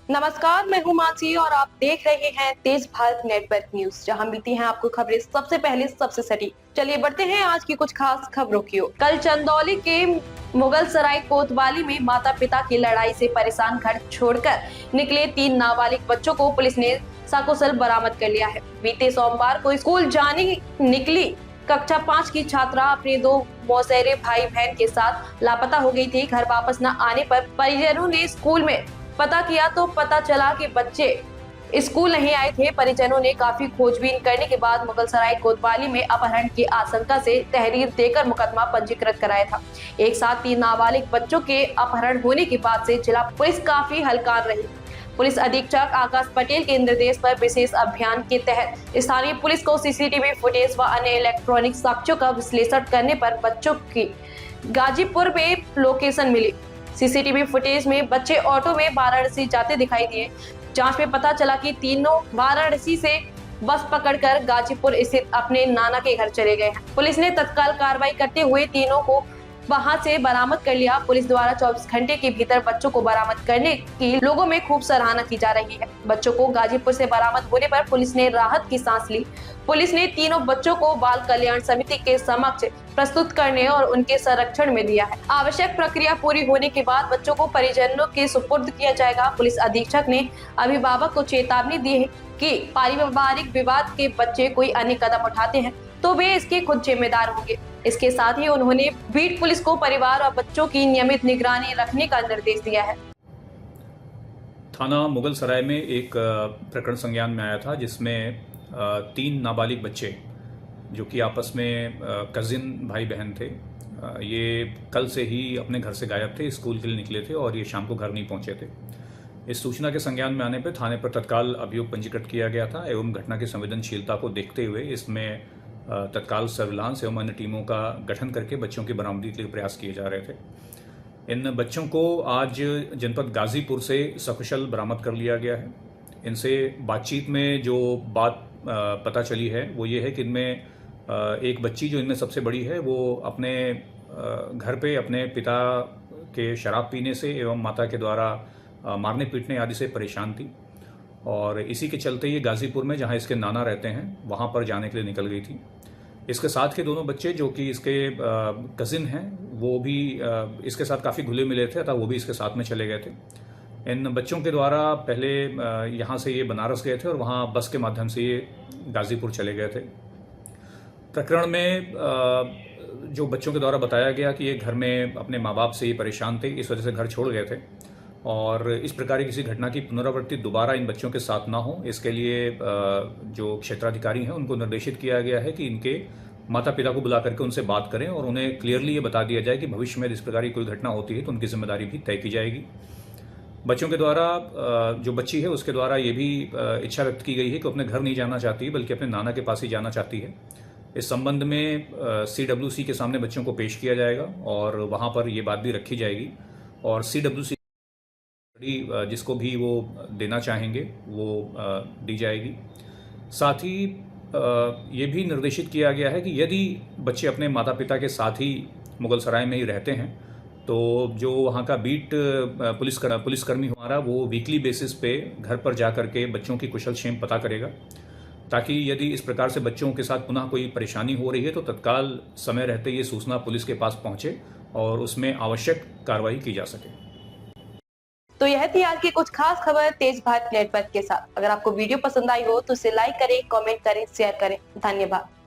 नमस्कार, मैं हूं मानसी और आप देख रहे हैं तेज भारत नेटवर्क न्यूज, जहां मिलती हैं आपको खबरें सबसे पहले सबसे सटीक। चलिए बढ़ते हैं आज की कुछ खास खबरों की ओर। कल चंदौली के मुगल सराय कोतवाली में माता पिता की लड़ाई से परेशान घर छोड़कर निकले 3 नाबालिग बच्चों को पुलिस ने सकुशल बरामद कर लिया है। बीते सोमवार को स्कूल जाने निकली कक्षा 5 की छात्रा अपने 2 मौसेरे भाई बहन के साथ लापता हो गई थी। घर वापस न आने पर परिजनों ने स्कूल में पता किया तो पता चला कि बच्चे स्कूल नहीं आए थे। परिजनों ने काफी खोजबीन करने के बाद मुगलसराय कोतवाली में अपहरण की आशंका से तहरीर देकर मुकदमा पंजीकृत कराया था। एक साथ 3 नाबालिग बच्चों के अपहरण होने के बाद से जिला पुलिस काफी हलकान रही। पुलिस अधीक्षक आकाश पटेल के निर्देश पर विशेष अभियान के तहत स्थानीय पुलिस को सीसीटीवी फुटेज व अन्य इलेक्ट्रॉनिक साक्ष्यों का विश्लेषण करने पर बच्चों की गाजीपुर में लोकेशन मिली। सीसीटीवी फुटेज में बच्चे ऑटो में वाराणसी जाते दिखाई दिए। जांच में पता चला कि तीनों वाराणसी से बस पकड़कर गाजीपुर स्थित अपने नाना के घर चले गए हैं। पुलिस ने तत्काल कार्रवाई करते हुए तीनों को वहां से बरामद कर लिया। पुलिस द्वारा 24 घंटे के भीतर बच्चों को बरामद करने की लोगों में खूब सराहना की जा रही है। बच्चों को गाजीपुर से बरामद होने पर पुलिस ने राहत की सांस ली। पुलिस ने तीनों बच्चों को बाल कल्याण समिति के समक्ष प्रस्तुत करने और उनके संरक्षण में दिया है। आवश्यक प्रक्रिया पूरी होने के बाद बच्चों को परिजनों के सुपुर्द किया जाएगा। पुलिस अधीक्षक ने अभिभावक को चेतावनी दी है कि पारिवारिक विवाद के बच्चे कोई अन्य कदम उठाते हैं तो वे इसके खुद जिम्मेदार होंगे। इसके साथ ही उन्होंने बीट पुलिस को परिवार और बच्चों की नियमित निगरानी रखने का निर्देश दिया है। थाना मुगल सराय में एक प्रकरण संज्ञान में आया था जिसमें 3 नाबालिग बच्चे जो कि आपस में कजिन भाई बहन थे, ये कल से ही अपने घर से गायब थे, स्कूल के लिए निकले थे और ये शाम को घर नहीं पहुंचे थे। इस सूचना के संज्ञान में आने पर थाने पर तत्काल अभियोग पंजीकृत किया गया था एवं घटना की संवेदनशीलता को देखते हुए इसमें तत्काल सर्विलांस एवं अन्य टीमों का गठन करके बच्चों की बरामदी के लिए प्रयास किए जा रहे थे। इन बच्चों को आज जनपद गाजीपुर से सकुशल बरामद कर लिया गया है। इनसे बातचीत में जो बात पता चली है वो ये है कि इनमें एक बच्ची जो इनमें सबसे बड़ी है वो अपने घर पे अपने पिता के शराब पीने से एवं माता के द्वारा मारने पीटने आदि से परेशान थी और इसी के चलते ये गाजीपुर में जहाँ इसके नाना रहते हैं वहाँ पर जाने के लिए निकल गई थी। इसके साथ के दोनों बच्चे जो कि इसके कजिन हैं वो भी इसके साथ काफ़ी घुले मिले थे अतः वो भी इसके साथ में चले गए थे। इन बच्चों के द्वारा पहले यहाँ से ये बनारस गए थे और वहाँ बस के माध्यम से ये गाजीपुर चले गए थे। प्रकरण में जो बच्चों के द्वारा बताया गया कि ये घर में अपने माँ बाप से ही परेशान थे, इस वजह से घर छोड़ गए थे और इस प्रकार की किसी घटना की पुनरावृत्ति दोबारा इन बच्चों के साथ ना हो इसके लिए जो क्षेत्राधिकारी हैं उनको निर्देशित किया गया है कि इनके माता पिता को बुला करके उनसे बात करें और उन्हें क्लियरली ये बता दिया जाए कि भविष्य में इस प्रकार की कोई घटना होती है तो उनकी जिम्मेदारी भी तय की जाएगी। बच्चों के द्वारा जो बच्ची है उसके द्वारा ये भी इच्छा व्यक्त की गई है कि अपने घर नहीं जाना चाहती बल्कि अपने नाना के पास ही जाना चाहती है। इस संबंध में CWC के सामने बच्चों को पेश किया जाएगा और वहाँ पर ये बात भी रखी जाएगी और CWC जिसको भी वो देना चाहेंगे वो दी जाएगी। साथ ही ये भी निर्देशित किया गया है कि यदि बच्चे अपने माता पिता के साथ ही मुगल सराय में ही रहते हैं तो जो वहाँ का बीट पुलिसकर्मी हमारा वो वीकली बेसिस पे घर पर जा कर के बच्चों की कुशल क्षेम पता करेगा ताकि यदि इस प्रकार से बच्चों के साथ पुनः कोई परेशानी हो रही है तो तत्काल समय रहते ये सूचना पुलिस के पास पहुँचे और उसमें आवश्यक कार्रवाई की जा सके। तो यह थी आज की कुछ खास खबर तेज भारत नेटवर्क के साथ। अगर आपको वीडियो पसंद आई हो तो इसे लाइक करें, कमेंट करें, शेयर करें। धन्यवाद।